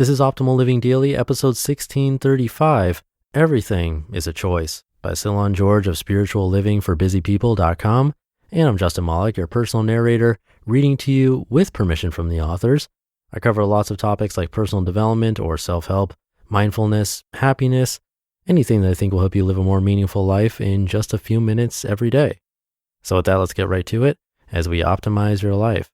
This is Optimal Living Daily, episode 1635, Everything is a Choice, by Cylon George of spirituallivingforbusypeople.com. And I'm Justin Malik, your personal narrator, reading to you with permission from the authors. I cover lots of topics like personal development or self-help, mindfulness, happiness, anything that I think will help you live a more meaningful life in just a few minutes every day. So with that, let's get right to it as we optimize your life.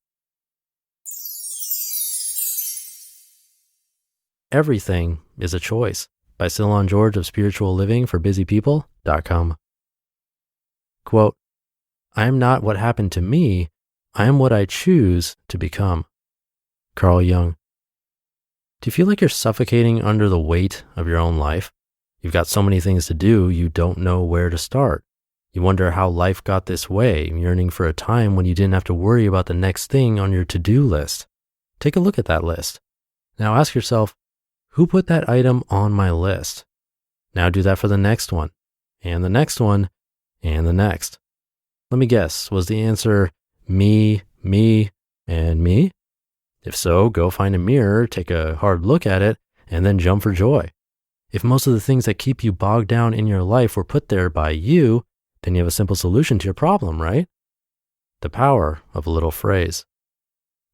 Everything is a Choice, by Cylon George of spirituallivingforbusypeople.com. Quote, I am not what happened to me, I am what I choose to become. Carl Jung. Do you feel like you're suffocating under the weight of your own life? You've got so many things to do, you don't know where to start. You wonder how life got this way, yearning for a time when you didn't have to worry about the next thing on your to-do list. Take a look at that list. Now ask yourself, who put that item on my list? Now do that for the next one, and the next one, and the next. Let me guess, was the answer me, and me? If so, go find a mirror, take a hard look at it, and then jump for joy. If most of the things that keep you bogged down in your life were put there by you, then you have a simple solution to your problem, right? The power of a little phrase.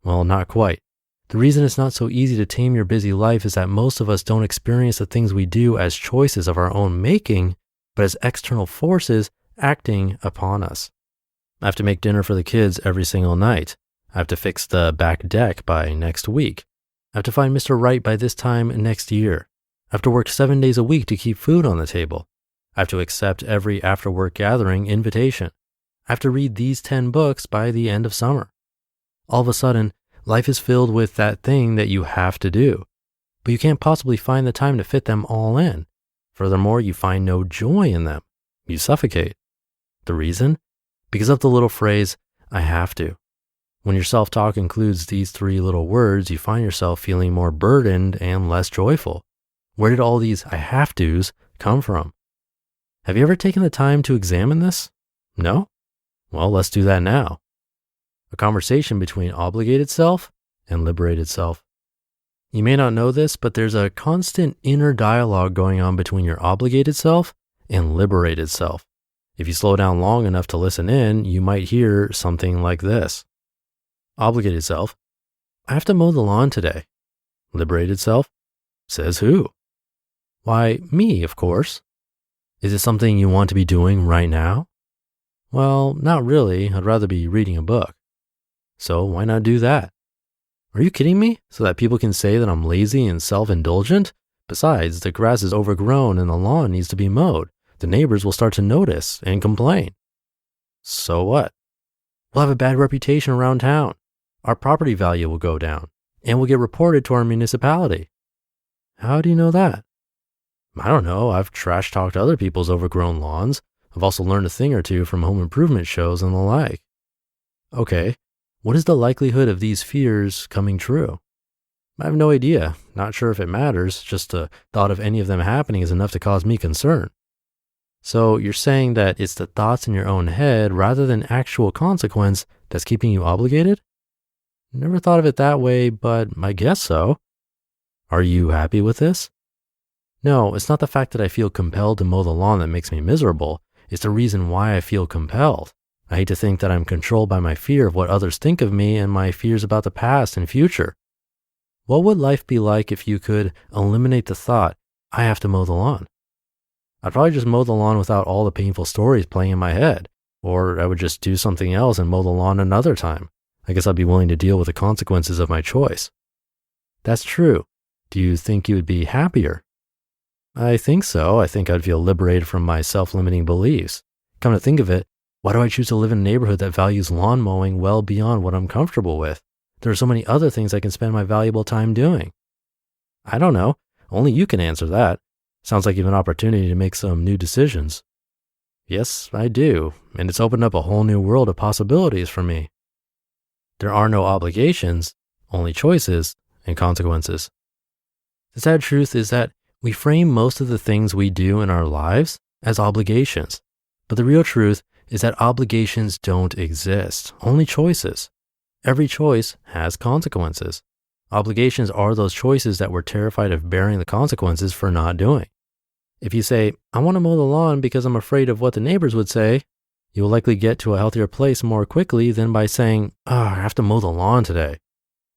Well, not quite. The reason it's not so easy to tame your busy life is that most of us don't experience the things we do as choices of our own making, but as external forces acting upon us. I have to make dinner for the kids every single night. I have to fix the back deck by next week. I have to find Mr. Right by this time next year. I have to work 7 days a week to keep food on the table. I have to accept every after-work gathering invitation. I have to read these 10 books by the end of summer. All of a sudden, life is filled with that thing that you have to do, but you can't possibly find the time to fit them all in. Furthermore, you find no joy in them. You suffocate. The reason? Because of the little phrase, I have to. When your self-talk includes these 3 little words, you find yourself feeling more burdened and less joyful. Where did all these I have to's come from? Have you ever taken the time to examine this? No? Well, let's do that now. A conversation between obligated self and liberated self. You may not know this, but there's a constant inner dialogue going on between your obligated self and liberated self. If you slow down long enough to listen in, you might hear something like this. Obligated self, I have to mow the lawn today. Liberated self, says who? Why, me, of course. Is it something you want to be doing right now? Well, not really. I'd rather be reading a book. So why not do that? Are you kidding me? So that people can say that I'm lazy and self-indulgent? Besides, the grass is overgrown and the lawn needs to be mowed. The neighbors will start to notice and complain. So what? We'll have a bad reputation around town. Our property value will go down and we'll get reported to our municipality. How do you know that? I don't know. I've trash-talked other people's overgrown lawns. I've also learned a thing or two from home improvement shows and the like. Okay. What is the likelihood of these fears coming true? I have no idea. Not sure if it matters. Just the thought of any of them happening is enough to cause me concern. So you're saying that it's the thoughts in your own head rather than actual consequence that's keeping you obligated? Never thought of it that way, but I guess so. Are you happy with this? No, it's not the fact that I feel compelled to mow the lawn that makes me miserable. It's the reason why I feel compelled. I hate to think that I'm controlled by my fear of what others think of me and my fears about the past and future. What would life be like if you could eliminate the thought, I have to mow the lawn? I'd probably just mow the lawn without all the painful stories playing in my head, or I would just do something else and mow the lawn another time. I guess I'd be willing to deal with the consequences of my choice. That's true. Do you think you would be happier? I think so. I think I'd feel liberated from my self-limiting beliefs. Come to think of it, why do I choose to live in a neighborhood that values lawn mowing well beyond what I'm comfortable with? There are so many other things I can spend my valuable time doing. I don't know. Only you can answer that. Sounds like you have an opportunity to make some new decisions. Yes, I do. And it's opened up a whole new world of possibilities for me. There are no obligations, only choices and consequences. The sad truth is that we frame most of the things we do in our lives as obligations. But the real truth is that obligations don't exist, only choices. Every choice has consequences. Obligations are those choices that we're terrified of bearing the consequences for not doing. If you say, I want to mow the lawn because I'm afraid of what the neighbors would say, you'll likely get to a healthier place more quickly than by saying, I have to mow the lawn today.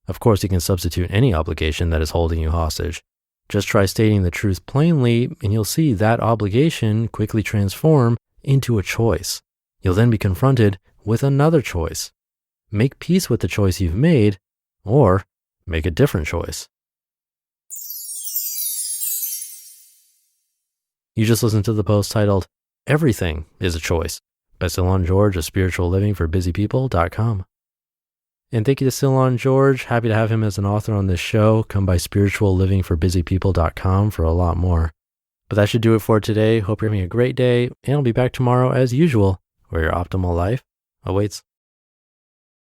Of course, you can substitute any obligation that is holding you hostage. Just try stating the truth plainly, and you'll see that obligation quickly transform into a choice. You'll then be confronted with another choice. Make peace with the choice you've made, or make a different choice. You just listened to the post titled, Everything is a Choice, by Cylon George of spirituallivingforbusypeople.com. And thank you to Cylon George. Happy to have him as an author on this show. Come by spirituallivingforbusypeople.com for a lot more. But that should do it for today. Hope you're having a great day, and I'll be back tomorrow as usual, where your optimal life awaits.